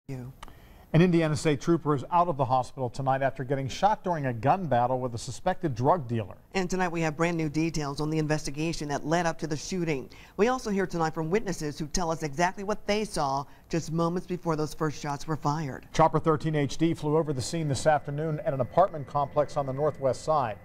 An Indiana State trooper is out of the hospital tonight after getting shot during a gun battle with a suspected drug dealer. And tonight we have brand new details on the investigation that led up to the shooting. We also hear tonight from witnesses who tell us exactly what they saw just moments before those first shots were fired. Chopper 13 HD flew over the scene this afternoon at an apartment complex on the northwest side.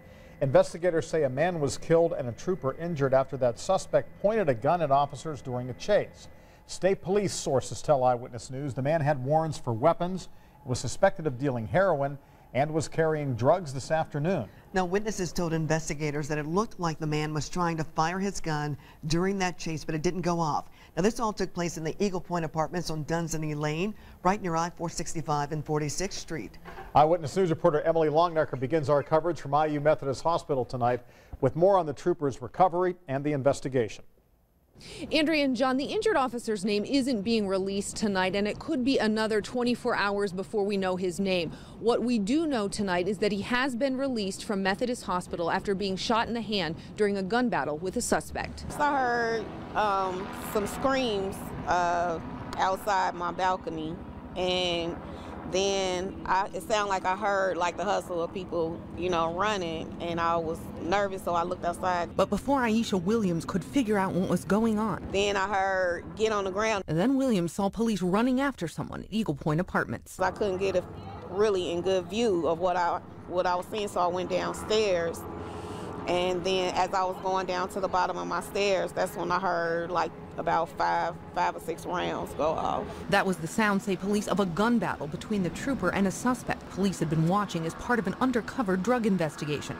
Investigators say a man was killed and a trooper injured after that suspect pointed a gun at officers during a chase. State police sources tell Eyewitness News the man had warrants for weapons, was suspected of dealing heroin, and was carrying drugs this afternoon. Now, witnesses told investigators that it looked like the man was trying to fire his gun during that chase, but it didn't go off. Now, this all took place in the Eagle Point Apartments on Dunsany Lane, right near I-465 and 46th Street. Eyewitness News reporter Emily Longnecker begins our coverage from IU Methodist Hospital tonight with more on the trooper's recovery and the investigation. Andrea and John, the injured officer's name isn't being released tonight, and it could be another 24 hours before we know his name. What we do know tonight is that he has been released from Methodist Hospital after being shot in the hand during a gun battle with a suspect. I heard some screams outside my balcony, and then it sounded like I heard like the hustle of people, running, and I was nervous, so I looked outside. But before Aisha Williams could figure out what was going on, then I heard get on the ground. And then Williams saw police running after someone at Eagle Point Apartments. I couldn't get a really in good view of what I was seeing, so I went downstairs. And then as I was going down to the bottom of my stairs, that's when I heard like about five or six rounds go off. That was the sound, say police, of a gun battle between the trooper and a suspect police had been watching as part of an undercover drug investigation.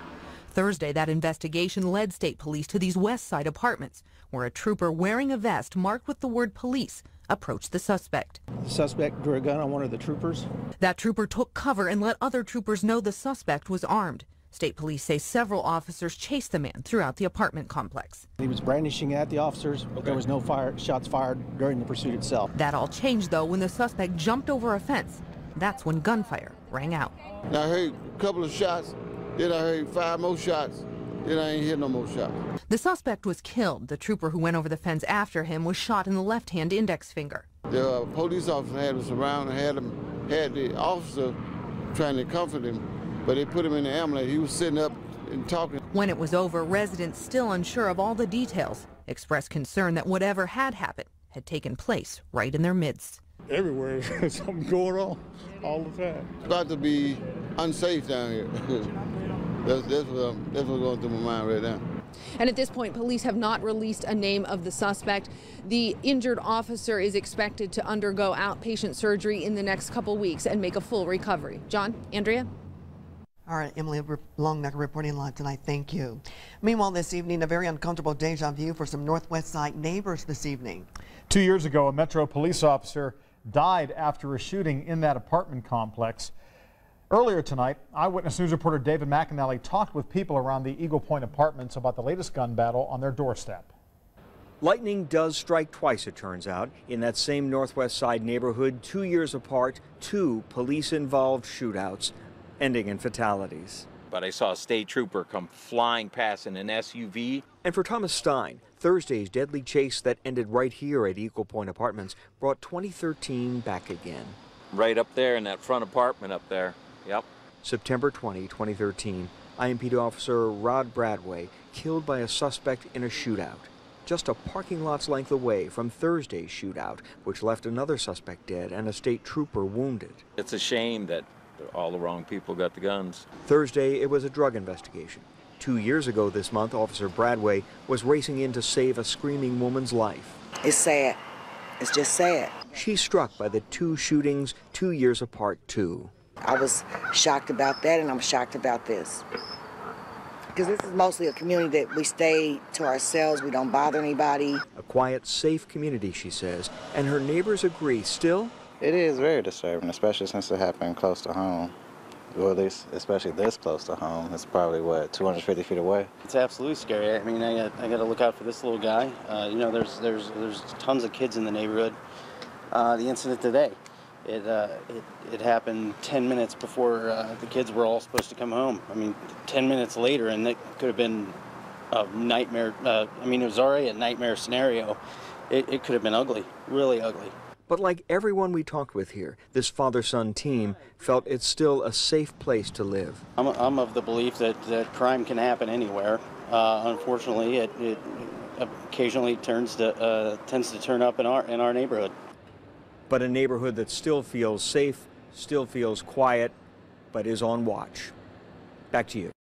Thursday, that investigation led state police to these West Side apartments, where a trooper wearing a vest marked with the word police approached the suspect. The suspect drew a gun on one of the troopers. That trooper took cover and let other troopers know the suspect was armed. State police say several officers chased the man throughout the apartment complex. He was brandishing at the officers. Okay. There was no shots fired during the pursuit itself. That all changed, though, when the suspect jumped over a fence. That's when gunfire rang out. I heard a couple of shots, then I heard 5 more shots, then I ain't hear no more shots. The suspect was killed. The trooper who went over the fence after him was shot in the left-hand index finger. The police officer had us around and had the officer trying to comfort him. But they put him in the ambulance. He was sitting up and talking. When it was over, residents, still unsure of all the details, expressed concern that whatever had happened had taken place right in their midst. Everywhere there's something going on all the time. It's about to be unsafe down here. that's what's going through my mind right now. And at this point, police have not released a name of the suspect. The injured officer is expected to undergo outpatient surgery in the next couple weeks and make a full recovery. John, Andrea? All right, Emily Longnecker reporting live tonight. Thank you. Meanwhile, this evening, a very uncomfortable deja vu for some Northwest Side neighbors this evening. 2 years ago, a Metro police officer died after a shooting in that apartment complex. Earlier tonight, Eyewitness News reporter David McAnally talked with people around the Eagle Point Apartments about the latest gun battle on their doorstep. Lightning does strike twice, it turns out. In that same Northwest Side neighborhood, 2 years apart, 2 police-involved shootouts, ending in fatalities. But I saw a state trooper come flying past in an SUV. And for Thomas Stein, Thursday's deadly chase that ended right here at Eagle Point Apartments brought 2013 back again. Right up there in that front apartment up there. Yep. September 20, 2013, IMPD officer Rod Bradway killed by a suspect in a shootout, just a parking lot's length away from Thursday's shootout, which left another suspect dead and a state trooper wounded. It's a shame that all the wrong people got the guns. Thursday, it was a drug investigation. 2 years ago this month, Officer Bradway was racing in to save a screaming woman's life. It's sad. It's just sad. She's struck by the 2 shootings 2 years apart, too. I was shocked about that, and I'm shocked about this. Because this is mostly a community that we stay to ourselves. We don't bother anybody. A quiet, safe community, she says, and her neighbors agree. Still, it is very disturbing, especially since it happened close to home. Or at least, especially this close to home. It's probably, what, 250 feet away? It's absolutely scary. I mean, I got to look out for this little guy. There's tons of kids in the neighborhood. The incident today, it happened 10 minutes before the kids were all supposed to come home. I mean, 10 minutes later, and it could have been a nightmare. It was already a nightmare scenario. It could have been ugly, really ugly. But like everyone we talked with here, this father-son team felt it's still a safe place to live. I'm of the belief that crime can happen anywhere. Unfortunately, it occasionally tends to turn up in our neighborhood. But a neighborhood that still feels safe, still feels quiet, but is on watch. Back to you.